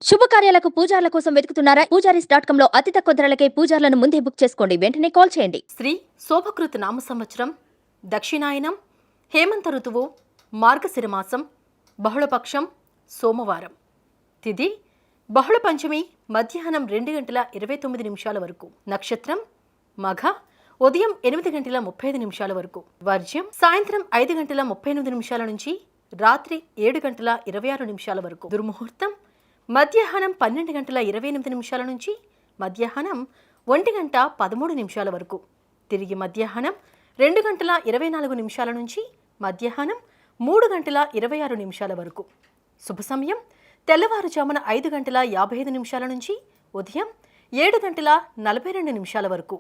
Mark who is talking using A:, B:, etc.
A: శుభకార్యాలకు పూజార్ల కోసం వెతుకుతున్నారా? పూజారీస్.com లో అతి తక్కువ ధరలకే పూజార్లను ముందే బుక్ చేసుకోండి. వెంటనే కాల్ చేయండి.
B: శ్రీ శోభకృత నామ సంవత్సరం, దక్షిణాయనం, హేమంత ఋతువు, మార్గశిర మాసం, బహుళపక్షం, సోమవారం. తిథి బహుళ పంచమి మధ్యాహ్నం 2:29 వరకు. నక్షత్రం మఘ, ఉదయం 8:35 వరకు. వర్జ్యం సాయంత్రం 5:38 నుంచి రాత్రి 7:26 వరకు. దుర్ముహూర్తం మధ్యాహ్నం 12:28 నుంచి మధ్యాహ్నం 1:13 వరకు. తిరిగి మధ్యాహ్నం 2:24 నుంచి మధ్యాహ్నం 3:26 వరకు. శుభ సమయం తెల్లవారుజామున 5:55 నుంచి ఉదయం 7:42 వరకు.